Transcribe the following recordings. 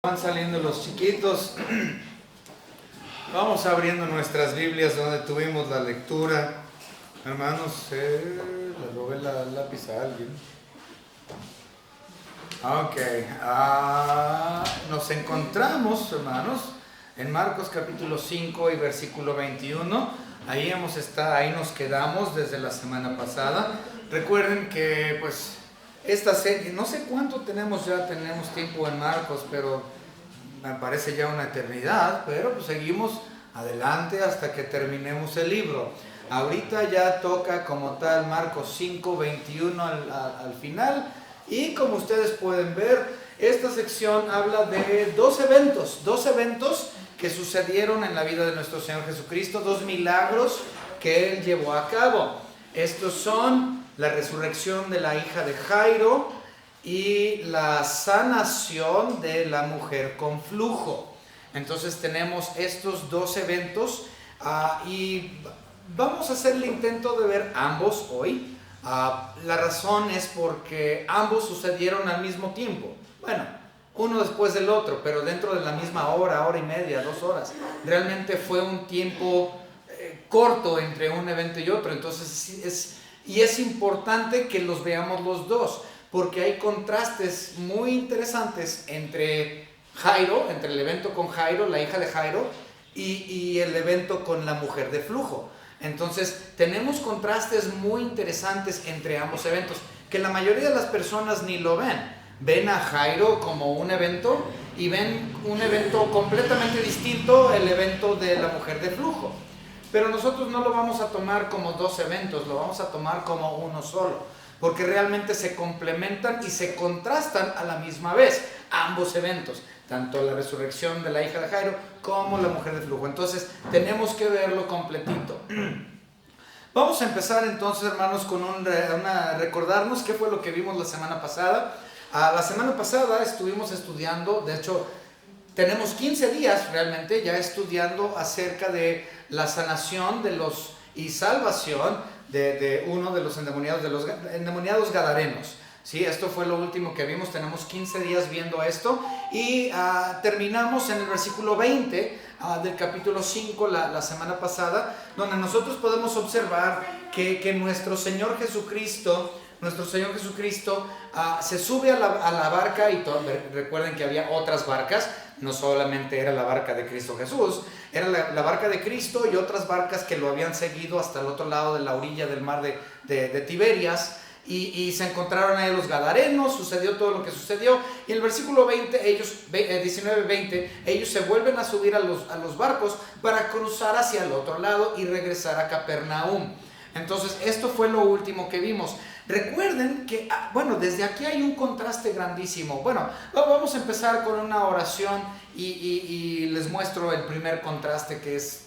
Van saliendo los chiquitos. Vamos abriendo nuestras Biblias donde tuvimos la lectura. Hermanos, le robé la lápiz a alguien. Ok. Nos encontramos, hermanos, en Marcos capítulo 5 y versículo 21. Ahí nos quedamos desde la semana pasada. Recuerden que esta serie, no sé cuánto tenemos tiempo en Marcos, pero me parece ya una eternidad, pero seguimos adelante hasta que terminemos el libro. Ahorita ya toca como tal Marcos 5, 21 al final, y como ustedes pueden ver, esta sección habla de dos eventos que sucedieron en la vida de nuestro Señor Jesucristo, dos milagros que Él llevó a cabo. Estos son la resurrección de la hija de Jairo y la sanación de la mujer con flujo. Entonces tenemos estos dos eventos y vamos a hacer el intento de ver ambos hoy. La razón es porque ambos sucedieron al mismo tiempo. Bueno, uno después del otro, pero dentro de la misma hora y media, 2 horas. Realmente fue un tiempo corto entre un evento y otro. Entonces es importante que los veamos los dos, porque hay contrastes muy interesantes entre el evento con Jairo, la hija de Jairo, y el evento con la mujer de flujo. Entonces tenemos contrastes muy interesantes entre ambos eventos, que la mayoría de las personas ni lo ven. Ven a Jairo como un evento y ven un evento completamente distinto, el evento de la mujer de flujo. Pero nosotros no lo vamos a tomar como dos eventos, lo vamos a tomar como uno solo, porque realmente se complementan y se contrastan a la misma vez, ambos eventos, tanto la resurrección de la hija de Jairo como la mujer de flujo. Entonces tenemos que verlo completito. Vamos a empezar entonces, hermanos, con recordarnos qué fue lo que vimos la semana pasada. La semana pasada estuvimos estudiando, de hecho tenemos 15 días realmente ya estudiando acerca de la sanación y salvación de uno de los endemoniados gadarenos. Sí, esto fue lo último que vimos. Tenemos 15 días viendo esto y terminamos en el versículo 20 del capítulo 5 la semana pasada, donde nosotros podemos observar que nuestro Señor Jesucristo se sube a la barca y recuerden que había otras barcas, no solamente era la barca de Cristo Jesús, era la barca de Cristo y otras barcas que lo habían seguido hasta el otro lado de la orilla del mar de Tiberias, y se encontraron ahí los gadarenos, sucedió todo lo que sucedió, y en el versículo 19-20, ellos se vuelven a subir a los barcos para cruzar hacia el otro lado y regresar a Capernaum. Entonces esto fue lo último que vimos. Recuerden que, desde aquí hay un contraste grandísimo. Vamos a empezar con una oración y les muestro el primer contraste, que es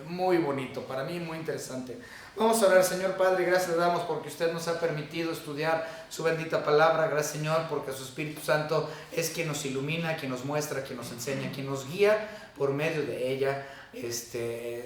muy bonito, para mí muy interesante. Vamos a orar. Señor Padre, gracias le damos porque usted nos ha permitido estudiar su bendita palabra. Gracias, Señor, porque su Espíritu Santo es quien nos ilumina, quien nos muestra, quien nos enseña, quien nos guía por medio de ella,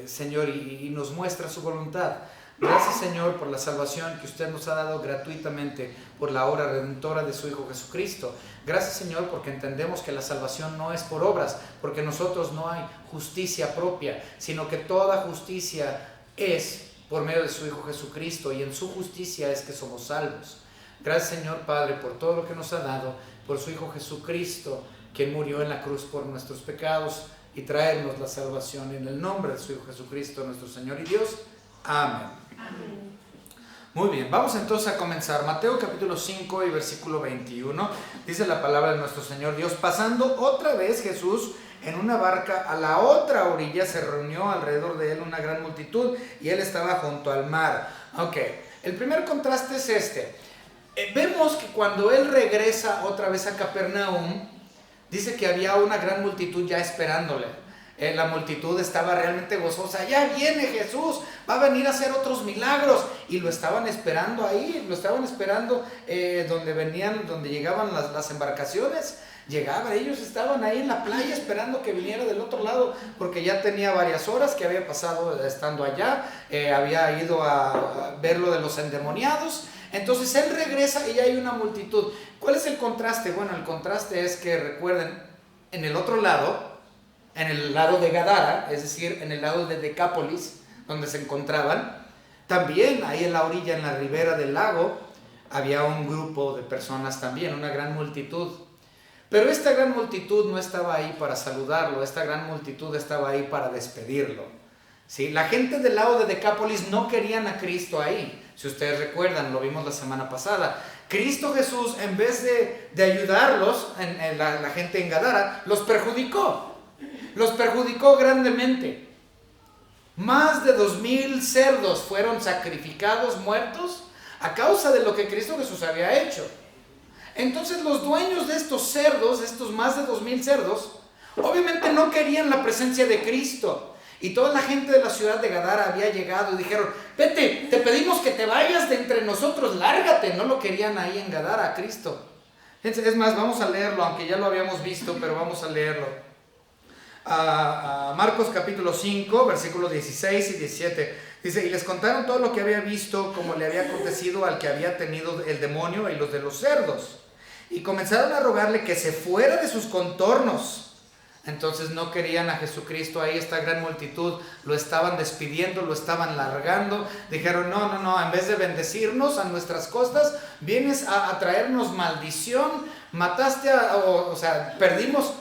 Señor, y nos muestra su voluntad. Gracias, Señor, por la salvación que usted nos ha dado gratuitamente por la obra redentora de su Hijo Jesucristo. Gracias, Señor, porque entendemos que la salvación no es por obras, porque nosotros no hay justicia propia, sino que toda justicia es por medio de su Hijo Jesucristo, y en su justicia es que somos salvos. Gracias, Señor Padre, por todo lo que nos ha dado, por su Hijo Jesucristo, quien murió en la cruz por nuestros pecados y traernos la salvación, en el nombre de su Hijo Jesucristo, nuestro Señor y Dios. Amén. Amén. Muy bien, vamos entonces a comenzar. Mateo capítulo 5 y versículo 21, dice la palabra de nuestro Señor Dios: pasando otra vez Jesús en una barca a la otra orilla, se reunió alrededor de él una gran multitud y él estaba junto al mar. Ok, el primer contraste es este. Vemos que cuando él regresa otra vez a Capernaum, dice que había una gran multitud ya esperándole. La multitud estaba realmente gozosa. Ya viene Jesús, va a venir a hacer otros milagros, y lo estaban esperando ahí, donde llegaban las embarcaciones. Ellos estaban ahí en la playa esperando que viniera del otro lado, porque ya tenía varias horas que había pasado estando allá, había ido a ver lo de los endemoniados. Entonces él regresa y ya hay una multitud. ¿Cuál es el contraste? Bueno, el contraste es que, recuerden, en el otro lado, en el lado de Gadara, es decir, en el lado de Decápolis, donde se encontraban, también ahí en la orilla, en la ribera del lago, había un grupo de personas también, una gran multitud. Pero esta gran multitud no estaba ahí para saludarlo, esta gran multitud estaba ahí para despedirlo. ¿Sí? La gente del lado de Decápolis no querían a Cristo ahí. Si ustedes recuerdan, lo vimos la semana pasada. Cristo Jesús, en vez de ayudarlos, la gente en Gadara, los perjudicó. Los perjudicó grandemente. Más de 2,000 cerdos fueron sacrificados, muertos, a causa de lo que Cristo Jesús había hecho. Entonces los dueños de estos cerdos, estos más de 2,000 cerdos, obviamente no querían la presencia de Cristo. Y toda la gente de la ciudad de Gadara había llegado y dijeron: vete, te pedimos que te vayas de entre nosotros, lárgate. No lo querían ahí en Gadara a Cristo. Es más, vamos a leerlo, aunque ya lo habíamos visto, pero vamos a leerlo. Marcos capítulo 5, versículos 16 y 17. Dice: y les contaron todo lo que había visto, como le había acontecido al que había tenido el demonio y los de los cerdos. Y comenzaron a rogarle que se fuera de sus contornos. Entonces no querían a Jesucristo ahí, esta gran multitud, lo estaban despidiendo, lo estaban largando. Dijeron: no, en vez de bendecirnos a nuestras costas, vienes a traernos maldición. Mataste perdimos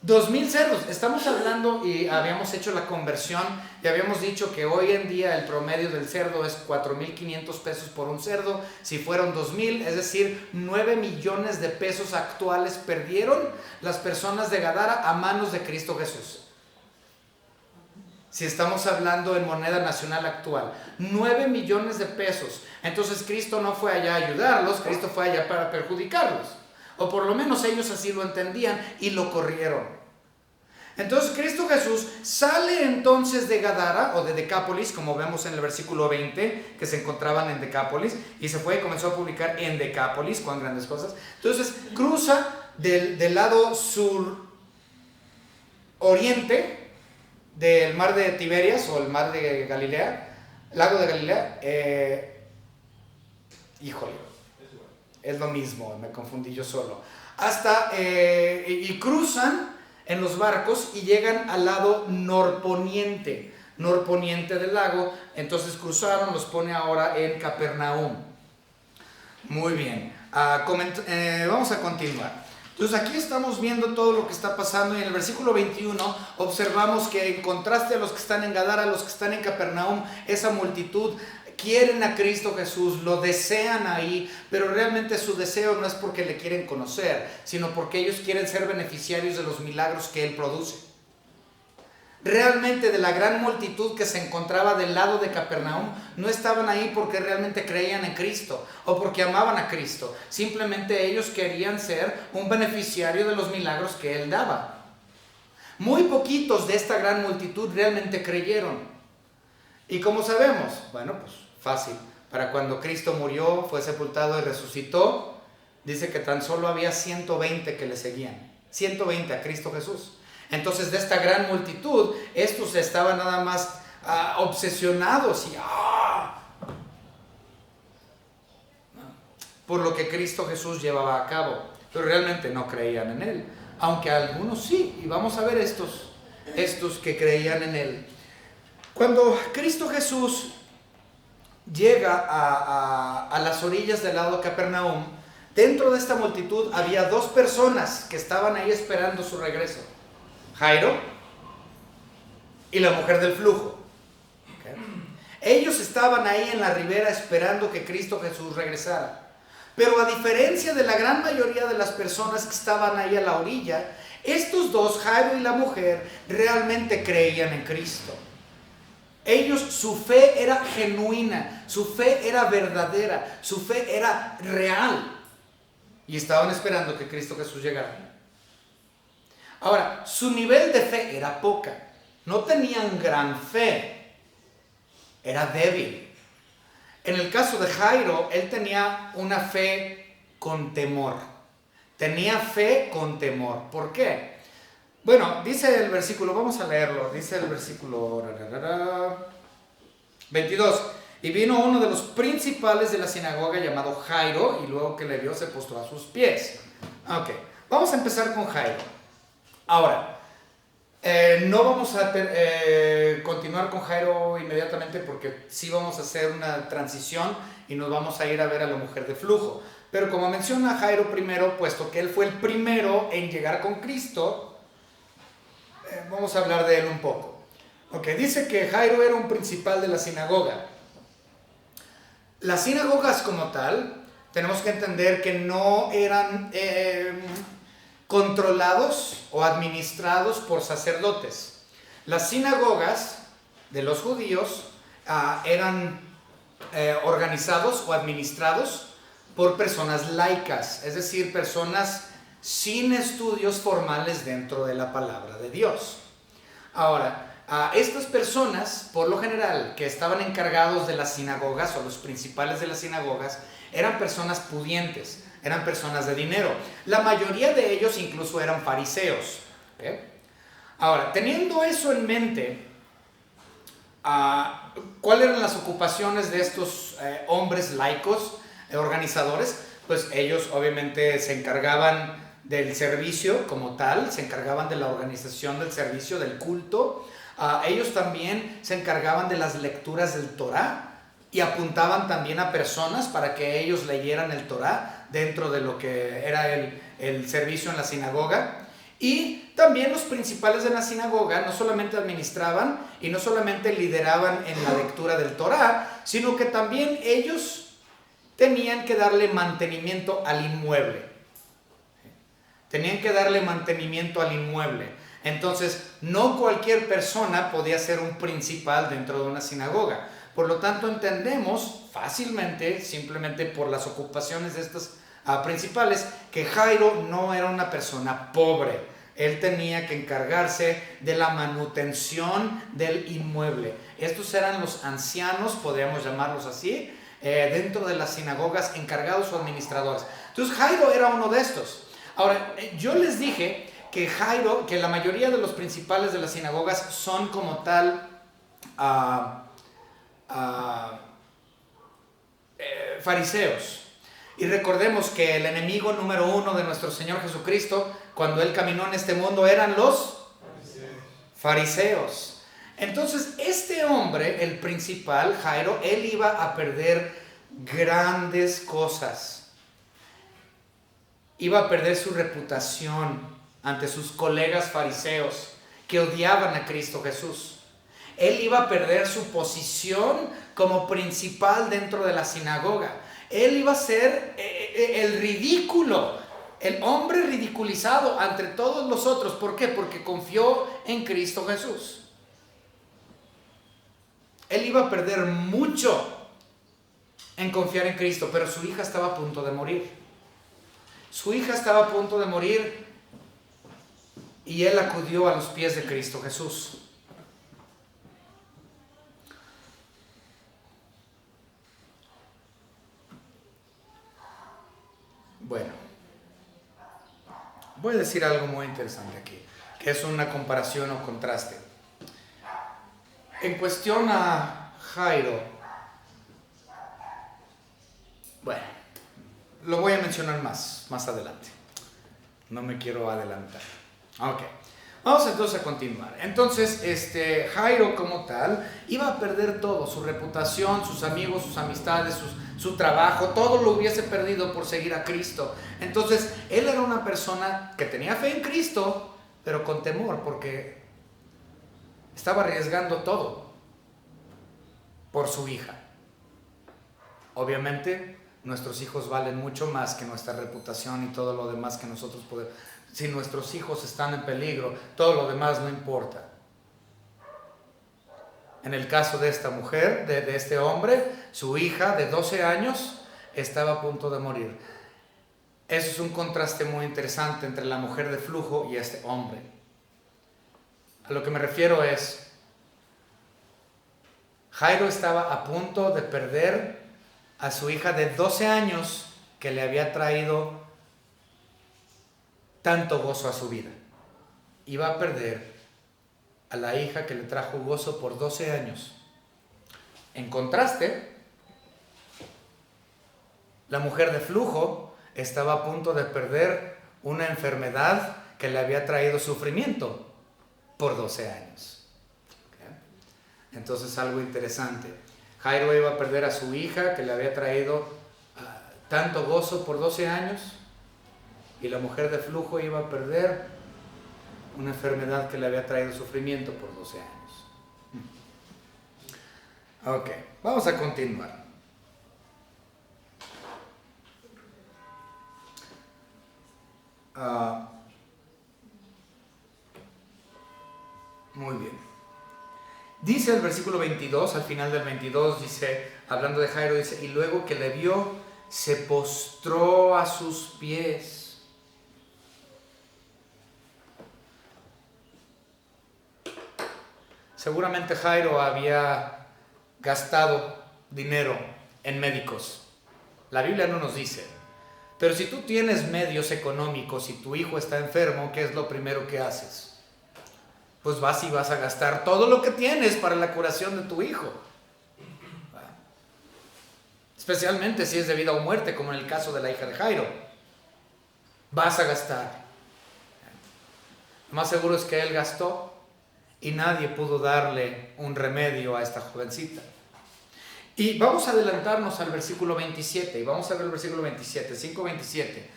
2,000 cerdos. Estamos hablando, y habíamos hecho la conversión, y habíamos dicho que hoy en día el promedio del cerdo es 4,500 pesos por un cerdo. Si fueron 2,000, es decir, 9 millones de pesos actuales perdieron las personas de Gadara a manos de Cristo Jesús. Si estamos hablando en moneda nacional actual, 9 millones de pesos. Entonces Cristo no fue allá a ayudarlos, Cristo fue allá para perjudicarlos. O por lo menos ellos así lo entendían y lo corrieron. Entonces Cristo Jesús sale entonces de Gadara o de Decápolis, como vemos en el versículo 20, que se encontraban en Decápolis, y se fue y comenzó a publicar en Decápolis, cuán grandes cosas. Entonces cruza del lado sur oriente del mar de Tiberias o el mar de Galilea, lago de Galilea. Es lo mismo, me confundí yo solo. Y cruzan en los barcos y llegan al lado norponiente del lago. Entonces cruzaron, los pone ahora en Capernaum. Muy bien, vamos a continuar. Entonces aquí estamos viendo todo lo que está pasando, y en el versículo 21 observamos que, en contraste a los que están en Gadara, a los que están en Capernaum, esa multitud quieren a Cristo Jesús, lo desean ahí, pero realmente su deseo no es porque le quieren conocer, sino porque ellos quieren ser beneficiarios de los milagros que Él produce. Realmente, de la gran multitud que se encontraba del lado de Capernaum, no estaban ahí porque realmente creían en Cristo o porque amaban a Cristo. Simplemente ellos querían ser un beneficiario de los milagros que Él daba. Muy poquitos de esta gran multitud realmente creyeron. ¿Y cómo sabemos? Bueno, pues fácil. Para cuando Cristo murió, fue sepultado y resucitó, dice que tan solo había 120 que le seguían. 120 a Cristo Jesús. Entonces, de esta gran multitud, estos estaban nada más obsesionados por lo que Cristo Jesús llevaba a cabo, pero realmente no creían en Él, aunque algunos sí. Y vamos a ver estos que creían en Él. Cuando Cristo Jesús llega a las orillas del lago de Capernaum, dentro de esta multitud había 2 personas que estaban ahí esperando su regreso: Jairo y la mujer del flujo. ¿Okay? Ellos estaban ahí en la ribera esperando que Cristo Jesús regresara. Pero a diferencia de la gran mayoría de las personas que estaban ahí a la orilla, estos 2, Jairo y la mujer, realmente creían en Cristo. Ellos, su fe era genuina, su fe era verdadera, su fe era real. Y estaban esperando que Cristo Jesús llegara. Ahora, su nivel de fe era poca. No tenían gran fe. Era débil. En el caso de Jairo, él tenía una fe con temor. Tenía fe con temor. ¿Por qué? Bueno, dice el versículo, vamos a leerlo. Dice el versículo 22. Y vino uno de los principales de la sinagoga llamado Jairo, y luego que le vio se postró a sus pies. Ok, vamos a empezar con Jairo. Ahora, no vamos a continuar con Jairo inmediatamente porque sí vamos a hacer una transición y nos vamos a ir a ver a la mujer de flujo. Pero como menciona Jairo primero, puesto que él fue el primero en llegar con Cristo, vamos a hablar de él un poco. Ok, dice que Jairo era un principal de la sinagoga. Las sinagogas como tal, tenemos que entender que no eran controlados o administrados por sacerdotes. Las sinagogas de los judíos eran organizados o administrados por personas laicas, es decir, personas sin estudios formales dentro de la palabra de Dios. Ahora, estas personas, por lo general, que estaban encargados de las sinagogas o los principales de las sinagogas, eran personas pudientes, eran personas de dinero. La mayoría de ellos incluso eran fariseos. ¿Okay? Ahora, teniendo eso en mente, ¿cuáles eran las ocupaciones de estos hombres laicos, organizadores? Pues ellos obviamente se encargaban del servicio como tal, se encargaban de la organización del servicio, del culto. Ellos también se encargaban de las lecturas del Torá y apuntaban también a personas para que ellos leyeran el Torá dentro de lo que era el servicio en la sinagoga. Y también los principales de la sinagoga no solamente administraban y no solamente lideraban en la lectura del Torá, sino que también ellos tenían que darle mantenimiento al inmueble. Tenían que darle mantenimiento al inmueble. Entonces, no cualquier persona podía ser un principal dentro de una sinagoga. Por lo tanto, entendemos fácilmente, simplemente por las ocupaciones de estas principales, que Jairo no era una persona pobre. Él tenía que encargarse de la manutención del inmueble. Estos eran los ancianos, podríamos llamarlos así, dentro de las sinagogas, encargados o administradores. Entonces, Jairo era uno de estos. Ahora, yo les dije que Jairo, que la mayoría de los principales de las sinagogas son como tal fariseos. Y recordemos que el enemigo número uno de nuestro Señor Jesucristo, cuando Él caminó en este mundo, eran los fariseos. Entonces, este hombre, el principal, Jairo, él iba a perder grandes cosas. Iba a perder su reputación ante sus colegas fariseos que odiaban a Cristo Jesús. Él iba a perder su posición como principal dentro de la sinagoga. Él iba a ser el ridículo, el hombre ridiculizado ante todos los otros. ¿Por qué? Porque confió en Cristo Jesús. Él iba a perder mucho en confiar en Cristo, pero su hija estaba a punto de morir. Su hija estaba a punto de morir y él acudió a los pies de Cristo Jesús. Bueno, voy a decir algo muy interesante aquí, que es una comparación o contraste. En cuestión a Jairo, bueno, lo voy a mencionar más adelante. No me quiero adelantar. Ok, vamos entonces a continuar. Entonces, Jairo como tal iba a perder todo, su reputación, sus amigos, sus amistades, su trabajo, todo lo hubiese perdido por seguir a Cristo. Entonces, él era una persona que tenía fe en Cristo, pero con temor, porque estaba arriesgando todo por su hija. Obviamente, nuestros hijos valen mucho más que nuestra reputación y todo lo demás que nosotros podemos. Si nuestros hijos están en peligro, todo lo demás no importa. En el caso de esta mujer, de este hombre, su hija de 12 años estaba a punto de morir. Eso es un contraste muy interesante entre la mujer de flujo y este hombre. A lo que me refiero es, Jairo estaba a punto de perder a su hija de 12 años que le había traído tanto gozo a su vida. Iba a perder a la hija que le trajo gozo por 12 años. En contraste, la mujer de flujo estaba a punto de perder una enfermedad que le había traído sufrimiento por 12 años. ¿Okay? Entonces, algo interesante. Jairo iba a perder a su hija que le había traído tanto gozo por 12 años, y la mujer de flujo iba a perder una enfermedad que le había traído sufrimiento por 12 años. Ok, vamos a continuar. Muy bien. Dice el versículo 22, al final del 22, dice, hablando de Jairo, dice, y luego que le vio, se postró a sus pies. Seguramente Jairo había gastado dinero en médicos. La Biblia no nos dice. Pero si tú tienes medios económicos y tu hijo está enfermo, ¿qué es lo primero que haces? Pues vas y vas a gastar todo lo que tienes para la curación de tu hijo. Especialmente si es de vida o muerte, como en el caso de la hija de Jairo. Vas a gastar. Lo más seguro es que él gastó y nadie pudo darle un remedio a esta jovencita. Y vamos a adelantarnos al versículo 27, y vamos a ver el versículo 27, 5:27.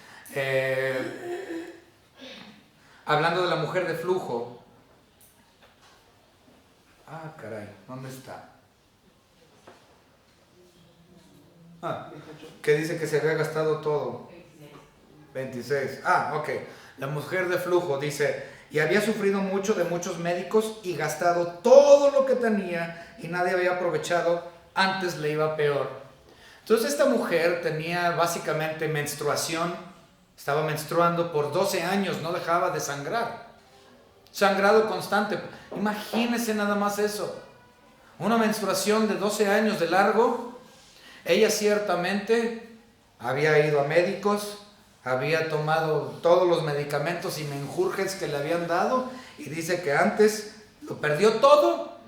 Hablando de la mujer de flujo. Caray, ¿dónde está? Que dice que se había gastado todo. 26. Ok. La mujer de flujo dice, y había sufrido mucho de muchos médicos y gastado todo lo que tenía y nadie había aprovechado, antes le iba peor. Entonces esta mujer tenía básicamente menstruación, estaba menstruando por 12 años, no dejaba de sangrar. Sangrado constante. Imagínense nada más eso. Una menstruación de 12 años de largo. Ella ciertamente había ido a médicos, había tomado todos los medicamentos y menjurjes que le habían dado, y dice que antes lo perdió todo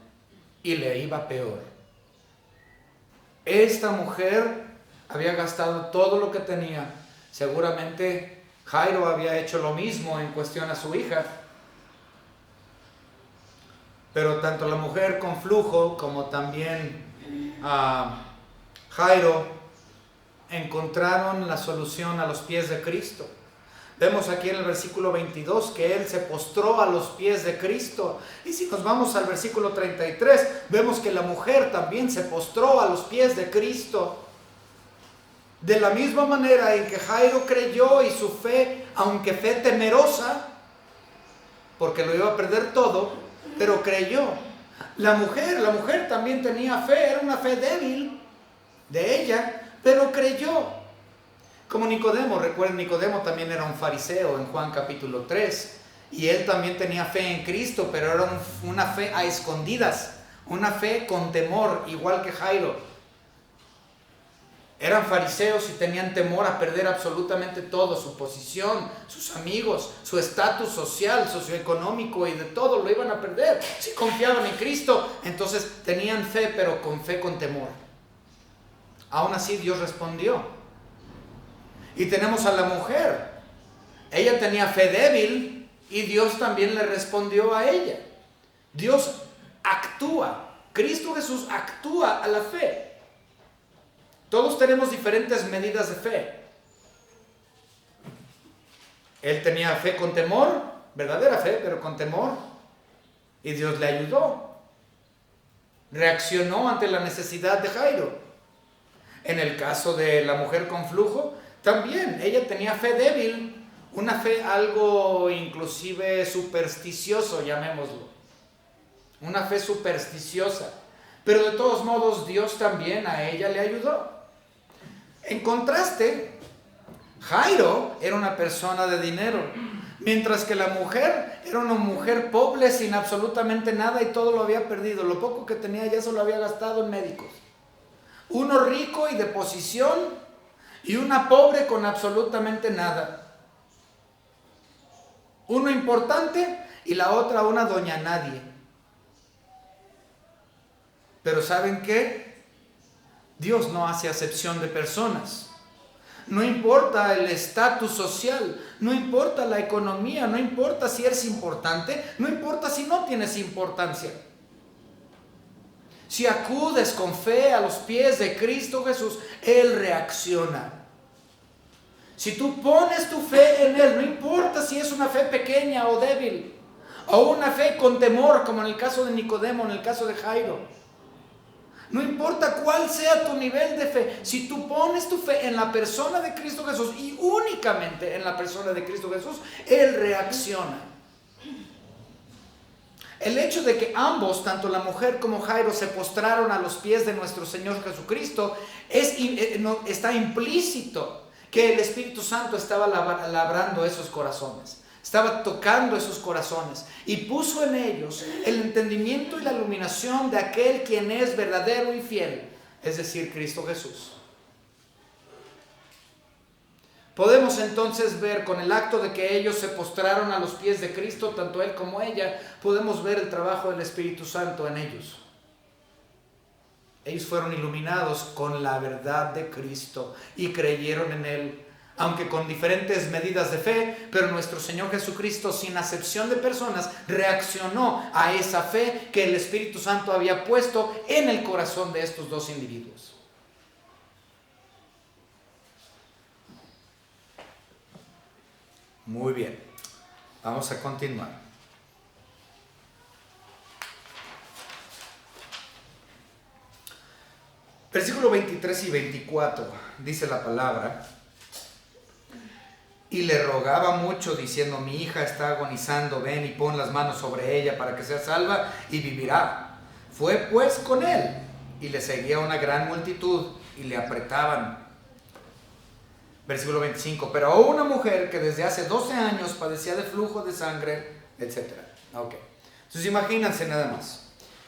y le iba peor. Esta mujer había gastado todo lo que tenía. Seguramente Jairo había hecho lo mismo en cuestión a su hija. Pero tanto la mujer con flujo como también Jairo encontraron la solución a los pies de Cristo. Vemos aquí en el versículo 22 que él se postró a los pies de Cristo. Y si nos vamos al versículo 33, vemos que la mujer también se postró a los pies de Cristo. De la misma manera en que Jairo creyó, y su fe, aunque fe temerosa, porque lo iba a perder todo, pero creyó. La mujer también tenía fe, era una fe débil de ella, pero creyó. Como Nicodemo, recuerden, Nicodemo también era un fariseo en Juan capítulo 3, y él también tenía fe en Cristo, pero era una fe a escondidas, una fe con temor, igual que Jairo. Eran fariseos y tenían temor a perder absolutamente todo, su posición, sus amigos, su estatus social, socioeconómico, y de todo lo iban a perder. Si confiaban en Cristo, entonces tenían fe, pero con fe con temor. Aún así Dios respondió. Y tenemos a la mujer. Ella tenía fe débil y Dios también le respondió a ella. Dios actúa. Cristo Jesús actúa a la fe. Todos tenemos diferentes medidas de fe. Él tenía fe con temor, verdadera fe, pero con temor. Y Dios le ayudó. Reaccionó ante la necesidad de Jairo. En el caso de la mujer con flujo, también ella tenía fe débil, una fe algo inclusive supersticioso, llamémoslo. Una fe supersticiosa. Pero de todos modos Dios también a ella le ayudó. En contraste, Jairo era una persona de dinero, mientras que la mujer era una mujer pobre sin absolutamente nada y todo lo había perdido. Lo poco que tenía ya se lo había gastado en médicos. Uno rico y de posición y una pobre con absolutamente nada. Uno importante y la otra una doña nadie. Pero ¿saben qué? Dios no hace acepción de personas. no importa el estatus social, no importa la economía, no importa si eres importante, no importa si no tienes importancia. Si acudes con fe a los pies de Cristo Jesús, Él reacciona. Si tú pones tu fe en Él, no importa si es una fe pequeña o débil, o una fe con temor, como en el caso de Nicodemo, en el caso de Jairo. No importa cuál sea tu nivel de fe, si tú pones tu fe en la persona de Cristo Jesús y únicamente en la persona de Cristo Jesús, Él reacciona. El hecho de que ambos, tanto la mujer como Jairo, se postraron a los pies de nuestro Señor Jesucristo, está implícito que el Espíritu Santo estaba labrando esos corazones, estaba tocando esos corazones y puso en ellos el entendimiento y la iluminación de aquel quien es verdadero y fiel, es decir, Cristo Jesús. Podemos entonces ver con el acto de que ellos se postraron a los pies de Cristo, tanto él como ella, podemos ver el trabajo del Espíritu Santo en ellos. Ellos fueron iluminados con la verdad de Cristo y creyeron en Él, aunque con diferentes medidas de fe, pero nuestro Señor Jesucristo, sin acepción de personas, reaccionó a esa fe que el Espíritu Santo había puesto en el corazón de estos dos individuos. Muy bien, vamos a continuar. Versículo 23 y 24 dice la palabra: y le rogaba mucho diciendo, mi hija está agonizando, ven y pon las manos sobre ella para que sea salva y vivirá. Fue pues con él y le seguía una gran multitud y le apretaban. Versículo 25, pero a una mujer que desde hace 12 años padecía de flujo de sangre, etc. Ok, entonces imagínense nada más.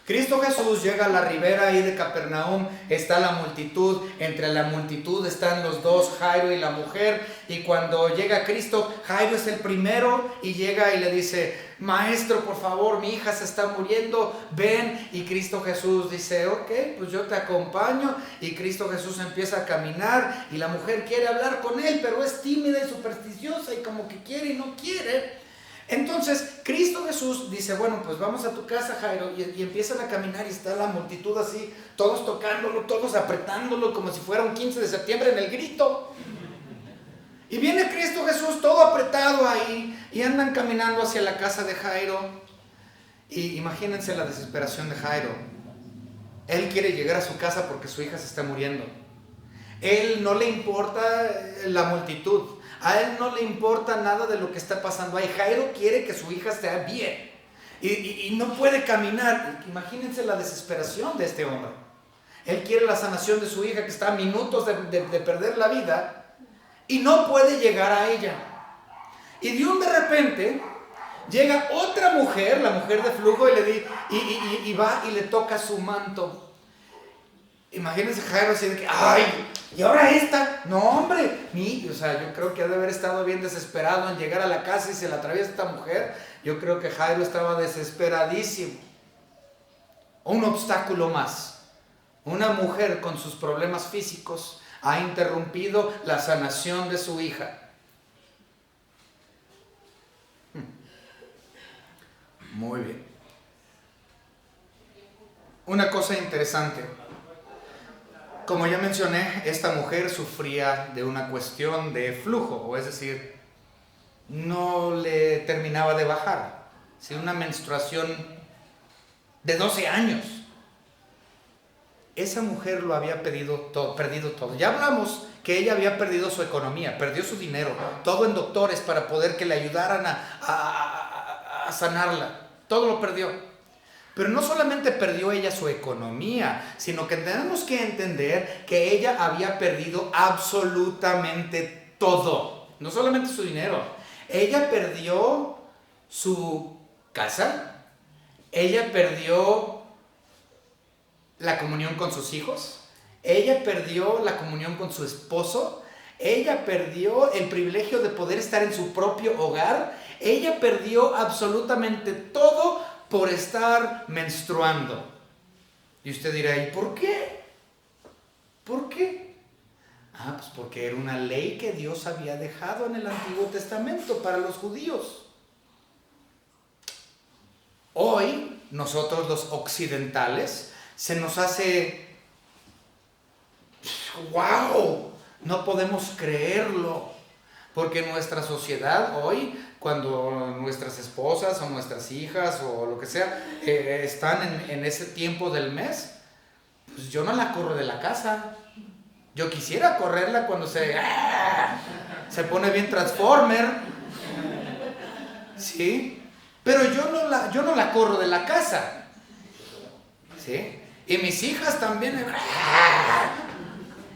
Cristo Jesús llega a la ribera ahí de Capernaum, está la multitud, entre la multitud están los dos, Jairo y la mujer, y cuando llega Cristo, Jairo es el primero y llega y le dice, maestro, por favor, mi hija se está muriendo, ven, y Cristo Jesús dice, ok, pues yo te acompaño, y Cristo Jesús empieza a caminar, y la mujer quiere hablar con él, pero es tímida y supersticiosa, y como que quiere y no quiere. Entonces Cristo Jesús dice, bueno, pues vamos a tu casa, Jairo, y empiezan a caminar y está la multitud así, todos tocándolo, todos apretándolo como si fuera un 15 de septiembre en el grito. Y viene Cristo Jesús todo apretado ahí y andan caminando hacia la casa de Jairo. Y imagínense la desesperación de Jairo. Él quiere llegar a su casa porque su hija se está muriendo. Él no le importa la multitud. A él no le importa nada de lo que está pasando ahí. Jairo quiere que su hija esté bien y no puede caminar. Imagínense la desesperación de este hombre. Él quiere la sanación de su hija que está a minutos de perder la vida y no puede llegar a ella. Y de repente llega otra mujer, la mujer de flujo, y va y le toca su manto. Imagínense Jairo así de que, ¡ay! ¿Y ahora esta? No, hombre, yo creo que ha de haber estado bien desesperado en llegar a la casa y se la atraviesa esta mujer. Yo creo que Jairo estaba desesperadísimo. Un obstáculo más. Una mujer con sus problemas físicos ha interrumpido la sanación de su hija. Muy bien. Una cosa interesante. Como ya mencioné, esta mujer sufría de una cuestión de flujo, o es decir, no le terminaba de bajar. ¿Sí? Una menstruación de 12 años. Esa mujer lo había perdido todo. Ya hablamos que ella había perdido su economía, perdió su dinero, todo en doctores para poder que le ayudaran a sanarla. Todo lo perdió. Pero no solamente perdió ella su economía, sino que tenemos que entender que ella había perdido absolutamente todo. No solamente su dinero. Ella perdió su casa. Ella perdió la comunión con sus hijos. Ella perdió la comunión con su esposo. Ella perdió el privilegio de poder estar en su propio hogar. Ella perdió absolutamente todo por estar menstruando. Y usted dirá, ¿y por qué? ¿Por qué? Pues porque era una ley que Dios había dejado en el Antiguo Testamento para los judíos. Hoy, nosotros los occidentales, se nos hace, ¡wow! No podemos creerlo. Porque nuestra sociedad hoy, cuando nuestras esposas o nuestras hijas o lo que sea, están en ese tiempo del mes, pues yo no la corro de la casa. Yo quisiera correrla cuando se pone bien Transformer, ¿sí? Pero yo no la corro de la casa, ¿sí? Y mis hijas también,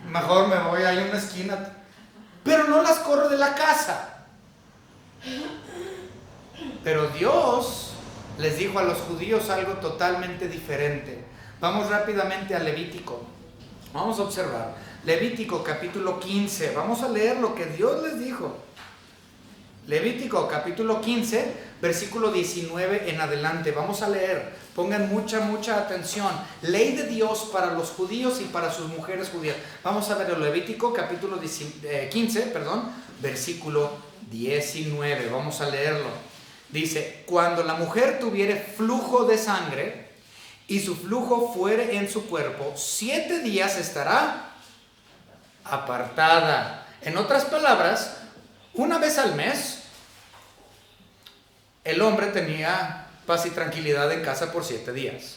mejor me voy ahí a una esquina, pero no las corro de la casa. Pero Dios les dijo a los judíos algo totalmente diferente. Vamos rápidamente a Levítico. Vamos a observar. Levítico capítulo 15. Vamos a leer lo que Dios les dijo. Levítico capítulo 15, versículo 19 en adelante. Vamos a leer. Pongan mucha atención. Ley de Dios para los judíos y para sus mujeres judías. Vamos a ver el Levítico capítulo 15, versículo 19. Vamos a leerlo. Dice: cuando la mujer tuviere flujo de sangre y su flujo fuere en su cuerpo, 7 días estará apartada. En otras palabras, una vez al mes, el hombre tenía paz y tranquilidad en casa por 7 días.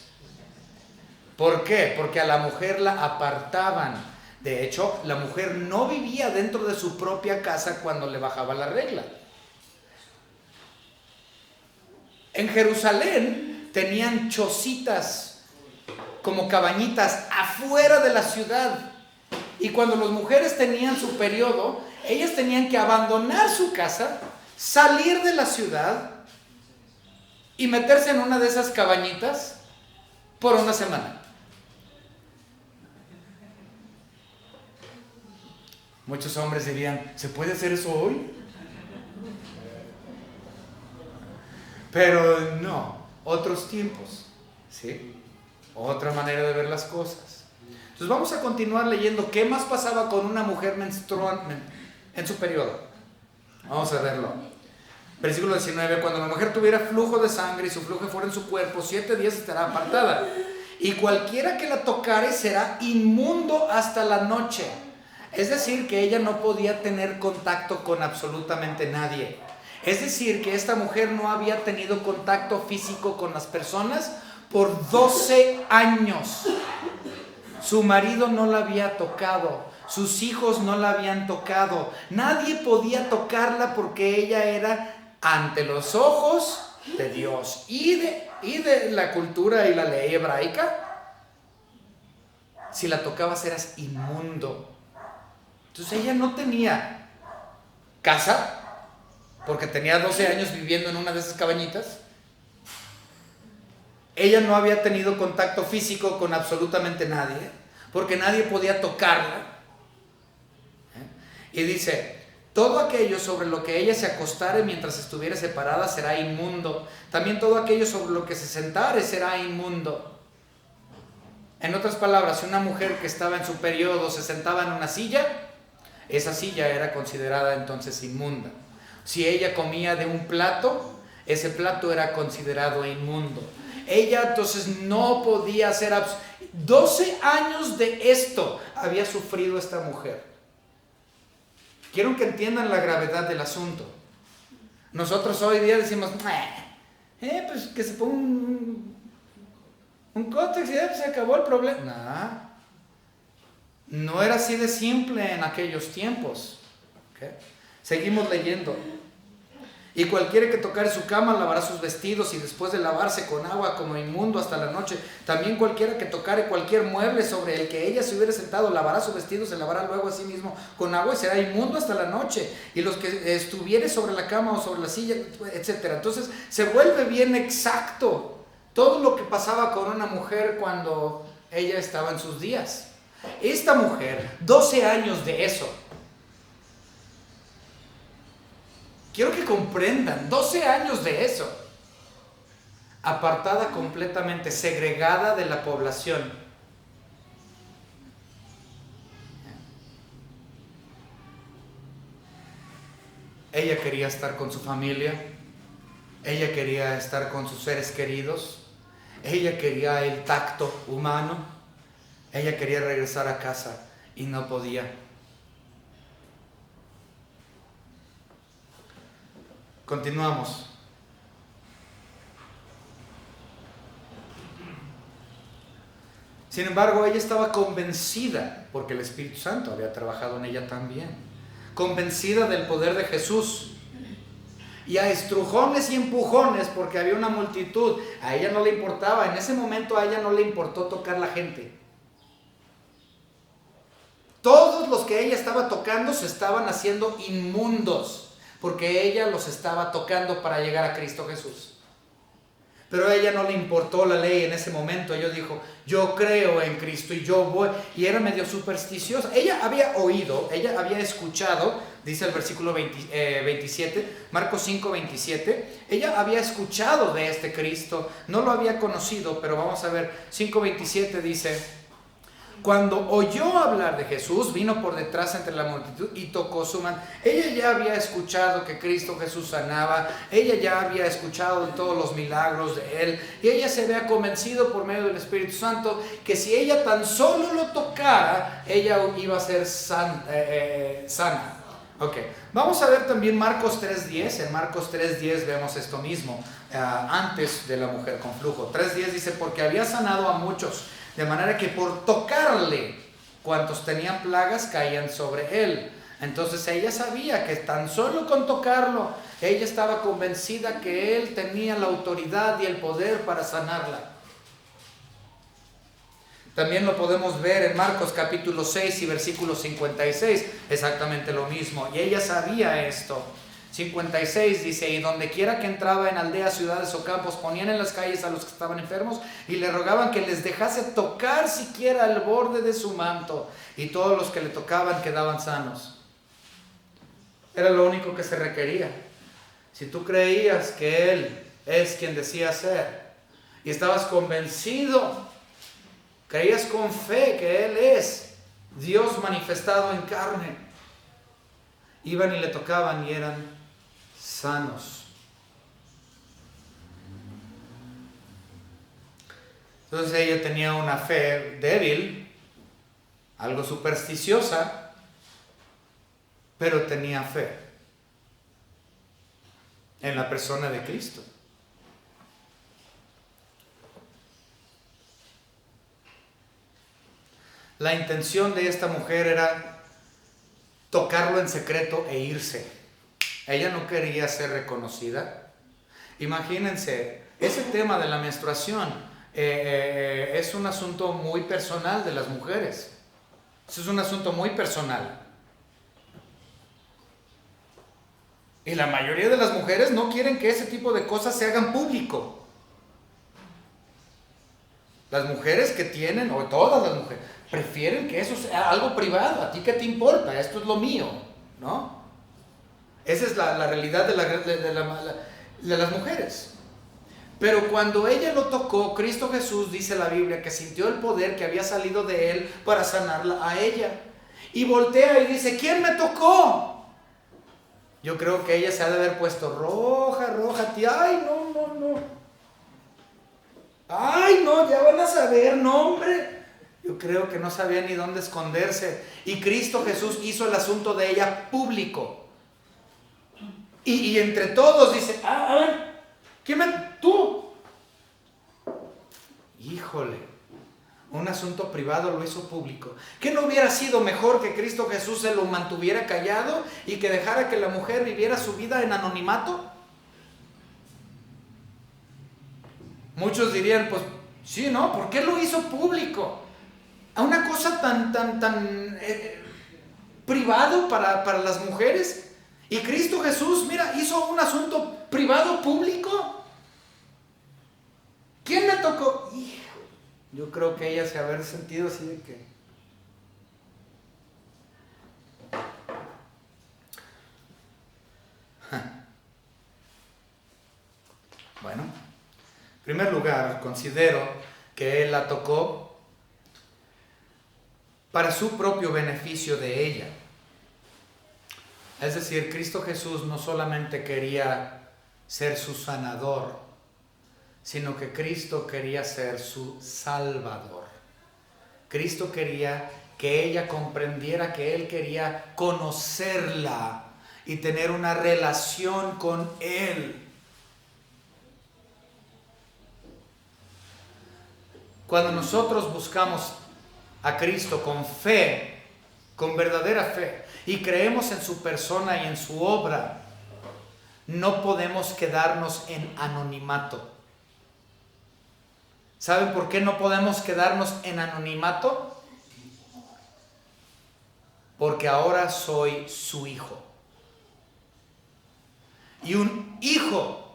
¿Por qué? Porque a la mujer la apartaban. De hecho, la mujer no vivía dentro de su propia casa cuando le bajaba la regla. En Jerusalén tenían chocitas, como cabañitas, afuera de la ciudad. Y cuando las mujeres tenían su periodo, ellas tenían que abandonar su casa, salir de la ciudad y meterse en una de esas cabañitas por una semana. Muchos hombres dirían: ¿se puede hacer eso hoy? Pero no, otros tiempos, ¿sí? Otra manera de ver las cosas. Entonces vamos a continuar leyendo qué más pasaba con una mujer menstruante en su periodo. Vamos a verlo. Versículo 19: cuando la mujer tuviera flujo de sangre y su flujo fuera en su cuerpo, 7 días estará apartada. Y cualquiera que la tocare será inmundo hasta la noche. Es decir, que ella no podía tener contacto con absolutamente nadie. Es decir, que esta mujer no había tenido contacto físico con las personas por 12 años. Su marido no la había tocado, sus hijos no la habían tocado, nadie podía tocarla porque ella era ante los ojos de Dios y de la cultura y la ley hebraica. Si la tocabas eras inmundo. Entonces ella no tenía casa, porque tenía 12 años viviendo en una de esas cabañitas. Ella no había tenido contacto físico con absolutamente nadie, porque nadie podía tocarla. Y dice: todo aquello sobre lo que ella se acostare mientras estuviera separada será inmundo. También todo aquello sobre lo que se sentare será inmundo. En otras palabras, si una mujer que estaba en su periodo se sentaba en una silla, esa silla era considerada entonces inmunda. Si ella comía de un plato, ese plato era considerado inmundo. Ella entonces no podía hacer 12 años de esto había sufrido esta mujer. Quiero que entiendan la gravedad del asunto. Nosotros hoy día decimos: pues que se ponga un cótex y ya se acabó el problema. No era así de simple en aquellos tiempos. ¿Okay? Seguimos leyendo. Y cualquiera que tocare su cama lavará sus vestidos, y después de lavarse con agua como inmundo hasta la noche. También cualquiera que tocare cualquier mueble sobre el que ella se hubiera sentado lavará su vestido, se lavará luego a sí mismo con agua y será inmundo hasta la noche. Y los que estuviere sobre la cama o sobre la silla, etc. Entonces se vuelve bien exacto todo lo que pasaba con una mujer cuando ella estaba en sus días. Esta mujer, 12 años de eso. Quiero que comprendan, 12 años de eso. Apartada completamente, segregada de la población. Ella quería estar con su familia, ella quería estar con sus seres queridos, ella quería el tacto humano, ella quería regresar a casa y no podía. Continuamos. Sin embargo, ella estaba convencida, porque el Espíritu Santo había trabajado en ella también, convencida del poder de Jesús. Y a estrujones y empujones, porque había una multitud, a ella no le importaba, en ese momento a ella no le importó tocar la gente. Todos los que ella estaba tocando se estaban haciendo inmundos, porque ella los estaba tocando para llegar a Cristo Jesús. Pero a ella no le importó la ley en ese momento. Ella dijo, yo creo en Cristo y yo voy. Y era medio supersticiosa. Ella había oído, ella había escuchado, dice el versículo 27, Marcos 5, 27. Ella había escuchado de este Cristo, no lo había conocido, pero vamos a ver, 5, 27 dice, cuando oyó hablar de Jesús, vino por detrás entre la multitud y tocó su mano. Ella ya había escuchado que Cristo Jesús sanaba, ella ya había escuchado de todos los milagros de Él, y ella se había convencido por medio del Espíritu Santo que si ella tan solo lo tocara, ella iba a ser sana. Ok, vamos a ver también Marcos 3.10. En Marcos 3.10 vemos esto mismo, antes de la mujer con flujo. 3.10 dice, porque había sanado a muchos, de manera que por tocarle, cuantos tenían plagas caían sobre él. Entonces ella sabía que tan solo con tocarlo, ella estaba convencida que él tenía la autoridad y el poder para sanarla. También lo podemos ver en Marcos capítulo 6 y versículo 56, exactamente lo mismo. Y ella sabía esto. 56 dice, y donde quiera que entraba en aldeas, ciudades o campos, ponían en las calles a los que estaban enfermos y le rogaban que les dejase tocar siquiera el borde de su manto, y todos los que le tocaban quedaban sanos. Era lo único que se requería. Si tú creías que Él es quien decía ser y estabas convencido, creías con fe que Él es Dios manifestado en carne, iban y le tocaban y eran sanos. Entonces ella tenía una fe débil, algo supersticiosa, pero tenía fe en la persona de Cristo. La intención de esta mujer era tocarlo en secreto e irse. Ella no quería ser reconocida. Imagínense, ese tema de la menstruación es un asunto muy personal de las mujeres. Eso es un asunto muy personal. Y la mayoría de las mujeres no quieren que ese tipo de cosas se hagan público. Las mujeres que tienen, o todas las mujeres, prefieren que eso sea algo privado. ¿A ti qué te importa? Esto es lo mío, ¿no? Esa es la realidad de las mujeres. Pero cuando ella lo tocó, Cristo Jesús, dice la Biblia, que sintió el poder que había salido de Él para sanarla a ella. Y voltea y dice, ¿quién me tocó? Yo creo que ella se ha de haber puesto roja, ay, no. Ay, no, ya van a saber, no, hombre. Yo creo que no sabía ni dónde esconderse. Y Cristo Jesús hizo el asunto de ella público. Y entre todos dice, a ver, tú. Híjole, un asunto privado lo hizo público. ¿Qué no hubiera sido mejor que Cristo Jesús se lo mantuviera callado y que dejara que la mujer viviera su vida en anonimato? Muchos dirían, pues, sí, ¿no? ¿Por qué lo hizo público? A una cosa tan privado para las mujeres. Y Cristo Jesús, mira, hizo un asunto privado público. ¿Quién me tocó? Hijo, yo creo que ella se haber sentido así de que... Bueno, en primer lugar, considero que Él la tocó para su propio beneficio de ella. Es decir, Cristo Jesús no solamente quería ser su sanador, sino que Cristo quería ser su salvador. Cristo quería que ella comprendiera que Él quería conocerla y tener una relación con Él. Cuando nosotros buscamos a Cristo con fe, con verdadera fe, y creemos en su persona y en su obra, no podemos quedarnos en anonimato. ¿Saben por qué no podemos quedarnos en anonimato? Porque ahora soy su hijo. Y un hijo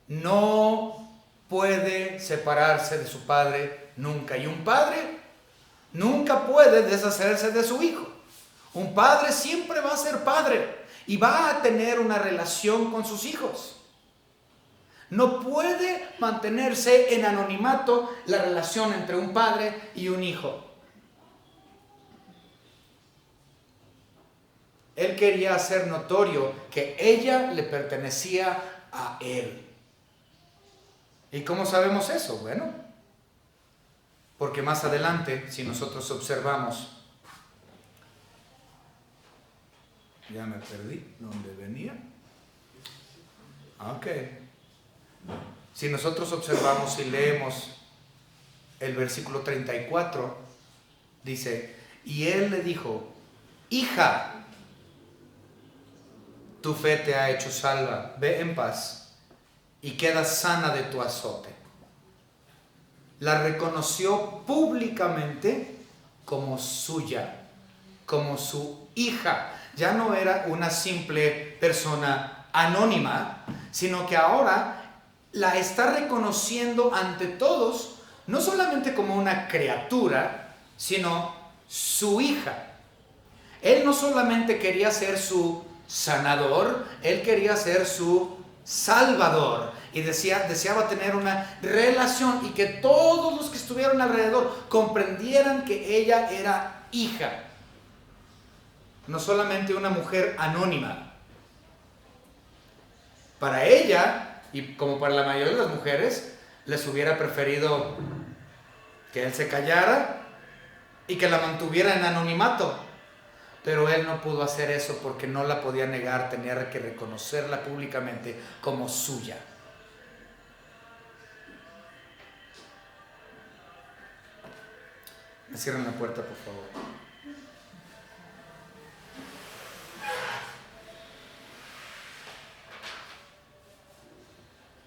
no puede separarse de su padre nunca. Y un padre nunca puede deshacerse de su hijo. Un padre siempre va a ser padre y va a tener una relación con sus hijos. No puede mantenerse en anonimato la relación entre un padre y un hijo. Él quería hacer notorio que ella le pertenecía a él. ¿Y cómo sabemos eso? Bueno, porque más adelante, si nosotros observamos, ya me perdí, ¿dónde venía? Ok. Si nosotros observamos y leemos el versículo 34, dice, y él le dijo, hija, tu fe te ha hecho salva, ve en paz y queda sana de tu azote. La reconoció públicamente como suya, como su hija. Ya no era una simple persona anónima, sino que ahora la está reconociendo ante todos, no solamente como una criatura, sino su hija. Él no solamente quería ser su sanador, él quería ser su salvador y deseaba tener una relación y que todos los que estuvieron alrededor comprendieran que ella era hija, no solamente una mujer anónima. Para ella, y como para la mayoría de las mujeres, les hubiera preferido que él se callara y que la mantuviera en anonimato. Pero él no pudo hacer eso porque no la podía negar, tenía que reconocerla públicamente como suya. Me cierran la puerta, por favor.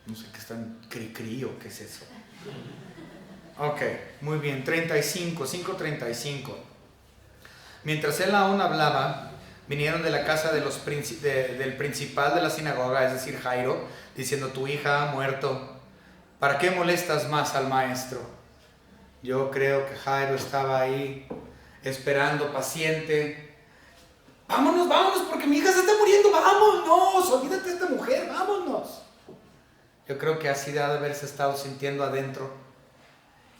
No sé qué están cri-cri o qué es eso. Ok, muy bien, 5:35. Mientras él aún hablaba, vinieron de la casa del principal de la sinagoga, es decir, Jairo, diciendo, tu hija ha muerto, ¿para qué molestas más al maestro? Yo creo que Jairo estaba ahí, esperando, paciente. Vámonos, porque mi hija se está muriendo, vámonos, olvídate de esta mujer, vámonos. Yo creo que así de haberse estado sintiendo adentro.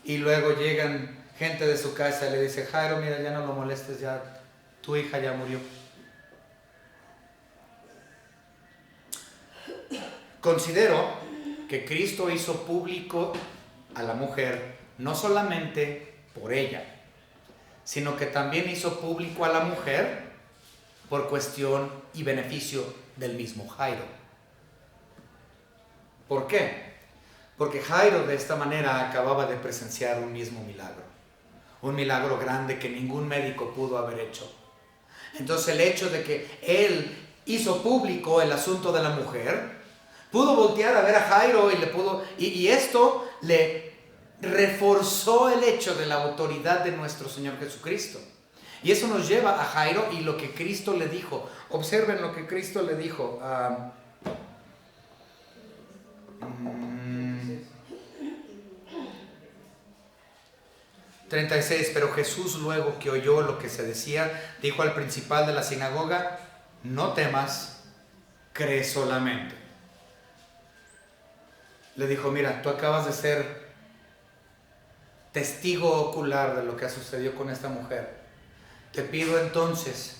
Y luego llegan gente de su casa y le dice, Jairo, mira, ya no lo molestes, ya tu hija ya murió. Considero que Cristo hizo público a la mujer, no solamente por ella, sino que también hizo público a la mujer por cuestión y beneficio del mismo Jairo. ¿Por qué? Porque Jairo de esta manera acababa de presenciar un mismo milagro. Un milagro grande que ningún médico pudo haber hecho. Entonces el hecho de que él hizo público el asunto de la mujer, pudo voltear a ver a Jairo y esto le reforzó el hecho de la autoridad de nuestro Señor Jesucristo. Y eso nos lleva a Jairo y lo que Cristo le dijo. Observen lo que Cristo le dijo. 36, pero Jesús luego que oyó lo que se decía, dijo al principal de la sinagoga, no temas, cree solamente. Le dijo, mira, tú acabas de ser testigo ocular de lo que sucedió con esta mujer. Te pido entonces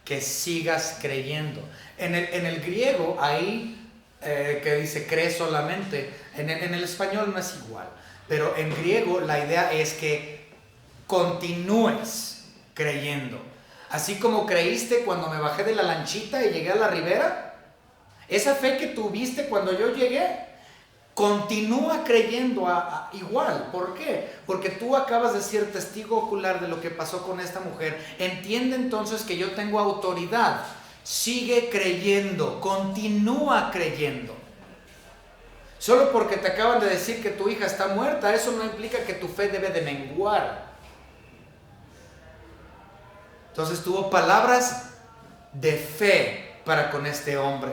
que sigas creyendo. En el griego, ahí que dice cree solamente, en el español no es igual, pero en griego la idea es que continúes creyendo. Así como creíste cuando me bajé de la lanchita y llegué a la ribera, esa fe que tuviste cuando yo llegué, continúa creyendo igual. ¿Por qué? Porque tú acabas de ser testigo ocular de lo que pasó con esta mujer. Entiende entonces que yo tengo autoridad. Sigue creyendo, continúa creyendo. Solo porque te acaban de decir que tu hija está muerta, eso no implica que tu fe debe de menguar. Entonces tuvo palabras de fe para con este hombre.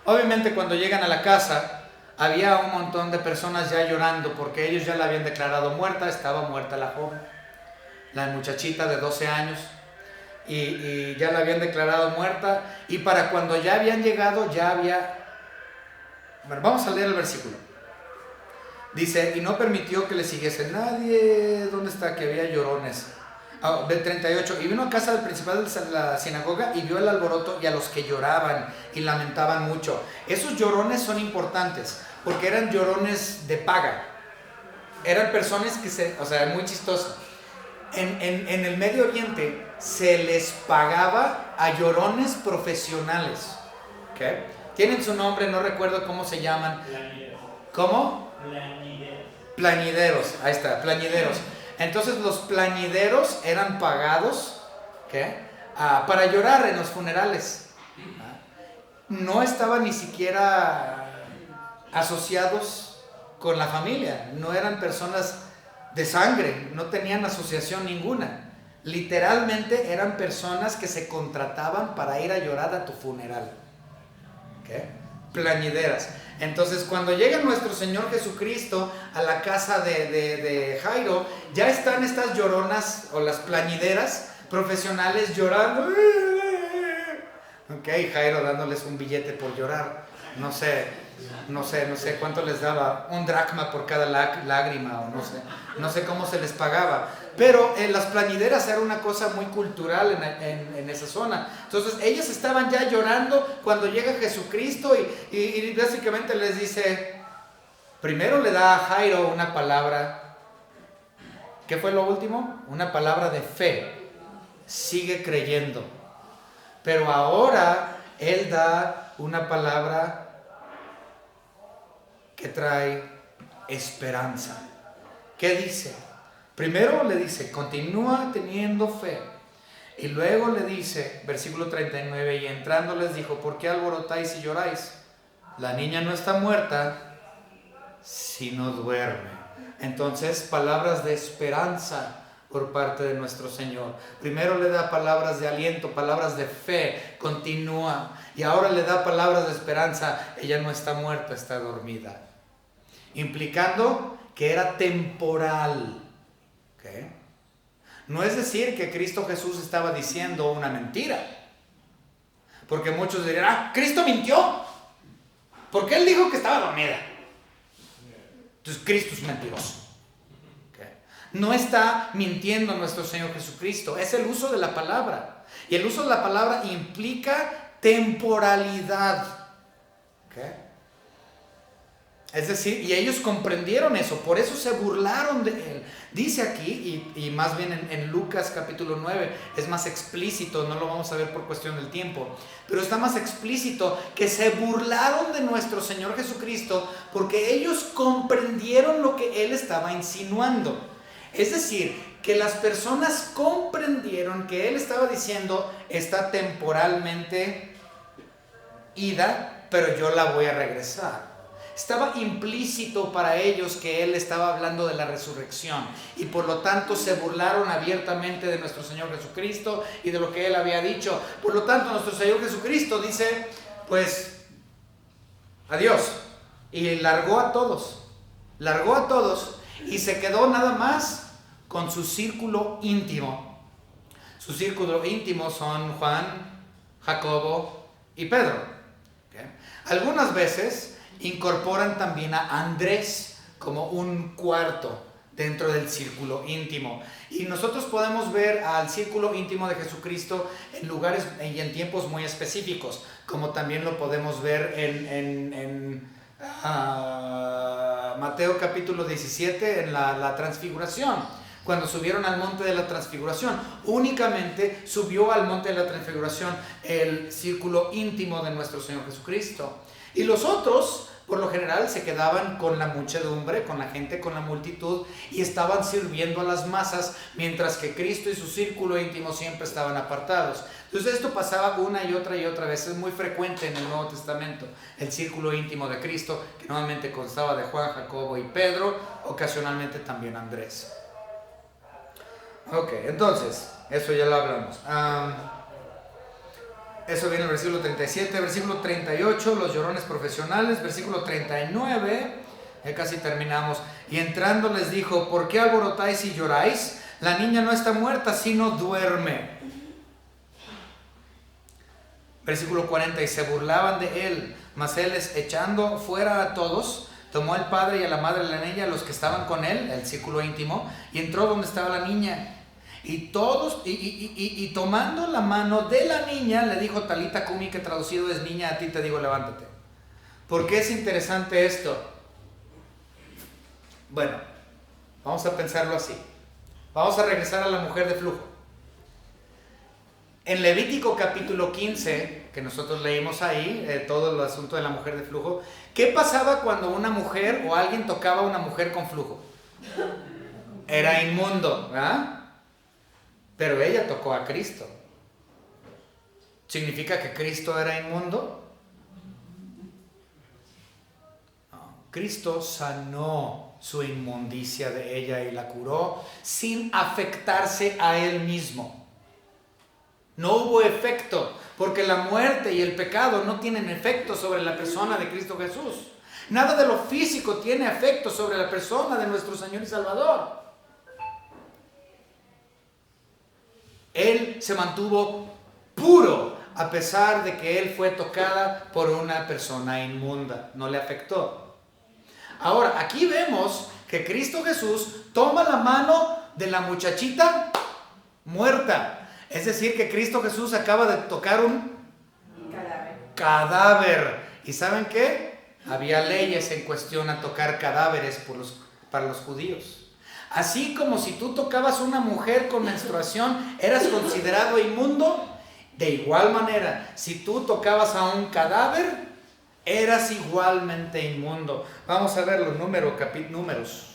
Obviamente cuando llegan a la casa, había un montón de personas ya llorando porque ellos ya la habían declarado muerta. Estaba muerta la joven, la muchachita de 12 años, y ya la habían declarado muerta. Y para cuando ya habían llegado, ya había... Bueno, vamos a leer el versículo. Dice, y no permitió que le siguiese nadie. ¿Dónde está? Que había llorones. Del 38, y vino a casa del principal de la sinagoga y vio el alboroto y a los que lloraban y lamentaban mucho. Esos llorones son importantes porque eran llorones de paga. Eran personas que o sea, muy chistoso. En el Medio Oriente se les pagaba a llorones profesionales. ¿Okay? Tienen su nombre, no recuerdo cómo se llaman. ¿Cómo? Plañideros. Ahí está, plañideros. Entonces los plañideros eran pagados, ¿qué? Para llorar en los funerales. No estaban ni siquiera asociados con la familia, no eran personas de sangre, no tenían asociación ninguna. Literalmente eran personas que se contrataban para ir a llorar a tu funeral. ¿Qué? Plañideras. Entonces cuando llega nuestro Señor Jesucristo a la casa de Jairo, ya están estas lloronas o las plañideras profesionales llorando. Ok, Jairo dándoles un billete por llorar. No sé cuánto les daba, un dracma por cada lágrima, o no sé cómo se les pagaba. Pero las plañideras era una cosa muy cultural en esa zona. Entonces ellas estaban ya llorando cuando llega Jesucristo y básicamente les dice, primero le da a Jairo una palabra. ¿Qué fue lo último? Una palabra de fe. Sigue creyendo. Pero ahora él da una palabra que trae esperanza. ¿Qué dice? Primero le dice, continúa teniendo fe. Y luego le dice, versículo 39, y entrando les dijo, ¿por qué alborotáis y lloráis? La niña no está muerta, sino duerme. Entonces, palabras de esperanza por parte de nuestro Señor. Primero le da palabras de aliento, palabras de fe, continúa. Y ahora le da palabras de esperanza, ella no está muerta, está dormida. Implicando que era temporal. ¿Okay? No es decir que Cristo Jesús estaba diciendo una mentira. Porque muchos dirán, Cristo mintió. Porque Él dijo que estaba dormida. Entonces Cristo es mentiroso. ¿Okay? No está mintiendo nuestro Señor Jesucristo. Es el uso de la palabra. Y el uso de la palabra implica temporalidad. ¿Okay? Es decir, y ellos comprendieron eso, por eso se burlaron de él. Dice aquí, y más bien en Lucas capítulo 9, es más explícito, no lo vamos a ver por cuestión del tiempo, pero está más explícito que se burlaron de nuestro Señor Jesucristo porque ellos comprendieron lo que él estaba insinuando. Es decir, que las personas comprendieron que él estaba diciendo, está temporalmente ida, pero yo la voy a regresar. Estaba implícito para ellos que él estaba hablando de la resurrección y por lo tanto se burlaron abiertamente de nuestro Señor Jesucristo y de lo que él había dicho. Por lo tanto, nuestro Señor Jesucristo dice, pues, adiós. Y largó a todos y se quedó nada más con su círculo íntimo. Su círculo íntimo son Juan, Jacobo y Pedro. ¿Okay? Algunas veces incorporan también a Andrés como un cuarto dentro del círculo íntimo. Y nosotros podemos ver al círculo íntimo de Jesucristo en lugares y en tiempos muy específicos, como también lo podemos ver en Mateo capítulo 17, en la transfiguración. Cuando subieron al monte de la transfiguración, únicamente subió al monte de la transfiguración el círculo íntimo de nuestro Señor Jesucristo. Y los otros, por lo general, se quedaban con la muchedumbre, con la gente, con la multitud, y estaban sirviendo a las masas, mientras que Cristo y su círculo íntimo siempre estaban apartados. Entonces esto pasaba una y otra vez. Es muy frecuente en el Nuevo Testamento el círculo íntimo de Cristo, que normalmente constaba de Juan, Jacobo y Pedro, ocasionalmente también Andrés. Ok, entonces, eso ya lo hablamos. Eso viene en el versículo 37, versículo 38, los llorones profesionales, versículo 39, ya casi terminamos. Y entrando les dijo: ¿por qué alborotáis y lloráis? La niña no está muerta, sino duerme. Versículo 40, y se burlaban de él, mas él, echando fuera a todos, tomó al padre y a la madre de la niña, los que estaban con él, el círculo íntimo, y entró donde estaba la niña. Y todos, y tomando la mano de la niña, le dijo: Talita Kumi, que traducido es: niña, a ti te digo, levántate. ¿Por qué es interesante esto? Bueno, vamos a pensarlo así. Vamos a regresar a la mujer de flujo. En Levítico capítulo 15, que nosotros leímos ahí, todo el asunto de la mujer de flujo, ¿qué pasaba cuando una mujer o alguien tocaba a una mujer con flujo? Era inmundo, ¿verdad? Pero ella tocó a Cristo. ¿Significa que Cristo era inmundo? No. Cristo sanó su inmundicia de ella y la curó sin afectarse a él mismo. No hubo efecto, porque la muerte y el pecado no tienen efecto sobre la persona de Cristo Jesús. Nada de lo físico tiene efecto sobre la persona de nuestro Señor y Salvador. Él se mantuvo puro a pesar de que él fue tocada por una persona inmunda. No le afectó. Ahora, aquí vemos que Cristo Jesús toma la mano de la muchachita muerta. Es decir, que Cristo Jesús acaba de tocar un cadáver. ¿Y saben qué? Había leyes en cuestión a tocar cadáveres para los judíos. Así como si tú tocabas a una mujer con menstruación, eras considerado inmundo, de igual manera, si tú tocabas a un cadáver, eras igualmente inmundo. Vamos a ver los números.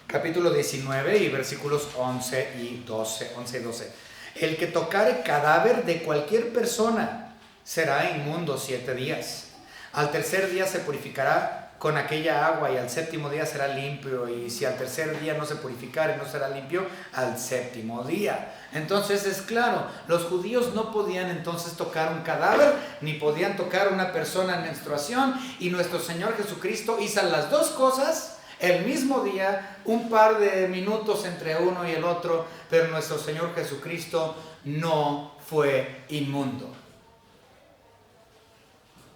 Capítulo 19 y versículos 11 y 12. El que tocare cadáver de cualquier persona será inmundo 7 días. Al tercer día se purificará con aquella agua, y al séptimo día será limpio. Y si al tercer día no se purificare, no será limpio al séptimo día. Entonces es claro, los judíos no podían entonces tocar un cadáver, ni podían tocar a una persona en menstruación. Y nuestro Señor Jesucristo hizo las dos cosas el mismo día, un par de minutos entre uno y el otro, pero nuestro Señor Jesucristo no fue inmundo.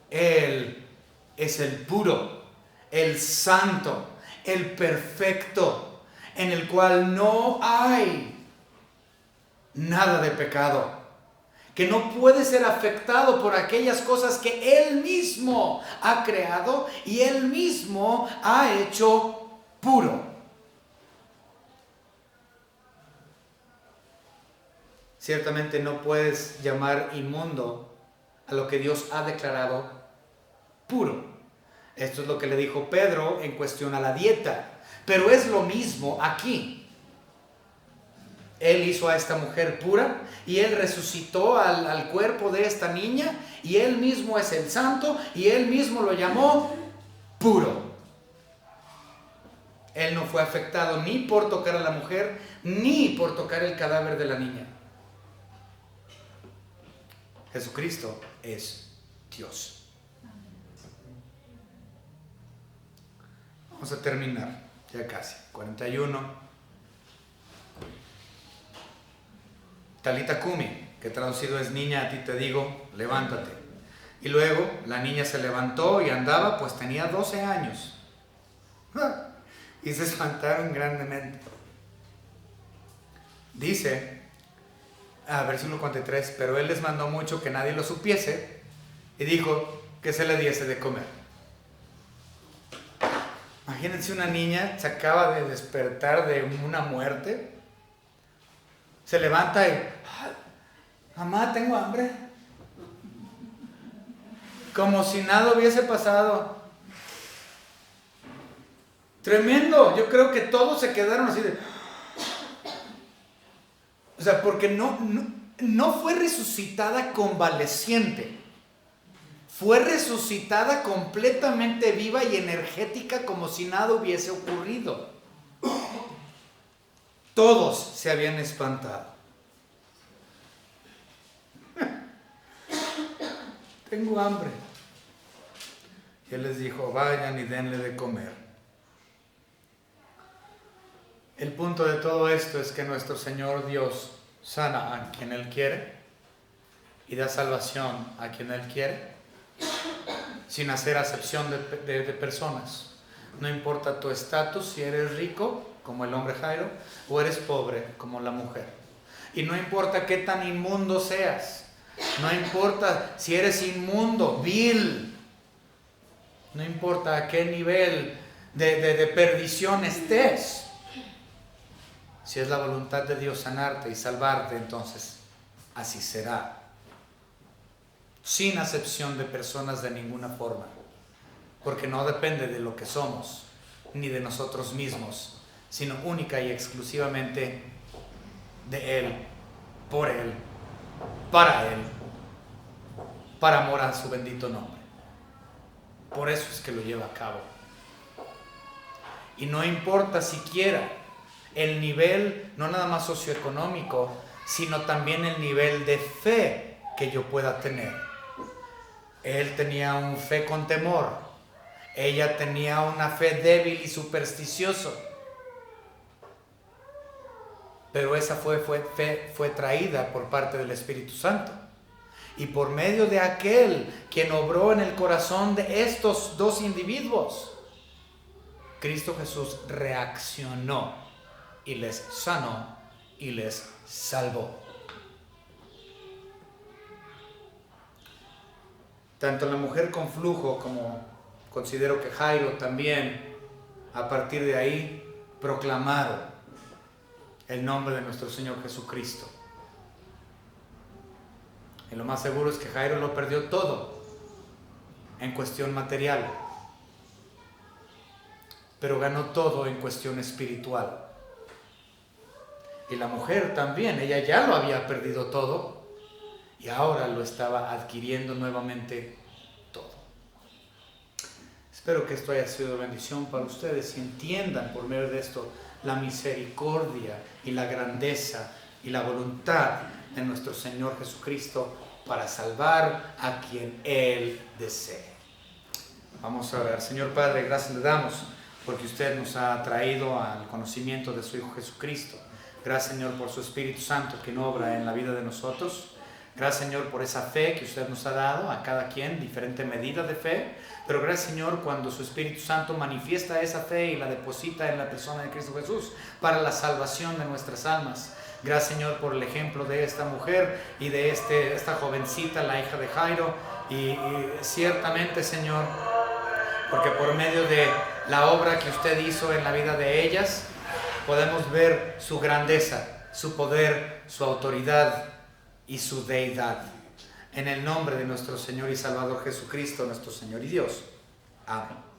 Él es el puro, el santo, el perfecto, en el cual no hay nada de pecado, que no puede ser afectado por aquellas cosas que Él mismo ha creado y Él mismo ha hecho puro. Ciertamente no puedes llamar inmundo a lo que Dios ha declarado puro. Esto es lo que le dijo Pedro en cuestión a la dieta. Pero es lo mismo aquí. Él hizo a esta mujer pura y Él resucitó al cuerpo de esta niña, y Él mismo es el santo y Él mismo lo llamó puro. Él no fue afectado ni por tocar a la mujer ni por tocar el cadáver de la niña. Jesucristo es Dios. Vamos a terminar, ya casi. 41. Talita Kumi, que traducido es: niña, a ti te digo, levántate. Y luego la niña se levantó y andaba, pues tenía 12 años. Y se espantaron grandemente. Dice, versículo 43, pero él les mandó mucho que nadie lo supiese y dijo que se le diese de comer. Imagínense, una niña se acaba de despertar de una muerte, se levanta y, mamá, tengo hambre. Como si nada hubiese pasado. Tremendo. Yo creo que todos se quedaron así de... O sea, porque no fue resucitada convaleciente. Fue resucitada completamente viva y energética, como si nada hubiese ocurrido. Todos se habían espantado. Tengo hambre. Y él les dijo, vayan y denle de comer. El punto de todo esto es que nuestro Señor Dios sana a quien Él quiere y da salvación a quien Él quiere, sin hacer acepción de personas. No importa tu estatus, si eres rico, como el hombre Jairo, o eres pobre, como la mujer. Y no importa qué tan inmundo seas, no importa si eres inmundo, vil, no importa a qué nivel de perdición estés. Si es la voluntad de Dios sanarte y salvarte, entonces así será. Sin acepción de personas de ninguna forma. Porque no depende de lo que somos, ni de nosotros mismos, sino única y exclusivamente de Él, por Él, para Él, para amor a su bendito nombre. Por eso es que lo lleva a cabo. Y no importa siquiera el nivel, no nada más socioeconómico, sino también el nivel de fe que yo pueda tener. Él tenía un fe con temor. Ella tenía una fe débil y supersticiosa. Pero esa fe fue traída por parte del Espíritu Santo. Y por medio de aquel quien obró en el corazón de estos dos individuos, Cristo Jesús reaccionó y les sanó y les salvó. Tanto la mujer con flujo como considero que Jairo también, a partir de ahí, proclamaron el nombre de nuestro Señor Jesucristo. Y lo más seguro es que Jairo lo perdió todo en cuestión material, pero ganó todo en cuestión espiritual. Y la mujer también, ella ya lo había perdido todo y ahora lo estaba adquiriendo nuevamente todo. Espero que esto haya sido de bendición para ustedes y entiendan por medio de esto la misericordia y la grandeza y la voluntad de nuestro Señor Jesucristo para salvar a quien Él desee. Vamos a orar. Señor Padre, gracias le damos porque usted nos ha traído al conocimiento de su Hijo Jesucristo. Gracias, Señor, por su Espíritu Santo que obra en la vida de nosotros. Gracias, Señor, por esa fe que usted nos ha dado a cada quien, diferente medida de fe. Pero gracias, Señor, cuando su Espíritu Santo manifiesta esa fe y la deposita en la persona de Cristo Jesús para la salvación de nuestras almas. Gracias, Señor, por el ejemplo de esta mujer y de esta jovencita, la hija de Jairo. Y ciertamente, Señor, porque por medio de la obra que usted hizo en la vida de ellas, podemos ver su grandeza, su poder, su autoridad y su deidad. En el nombre de nuestro Señor y Salvador Jesucristo, nuestro Señor y Dios. Amén.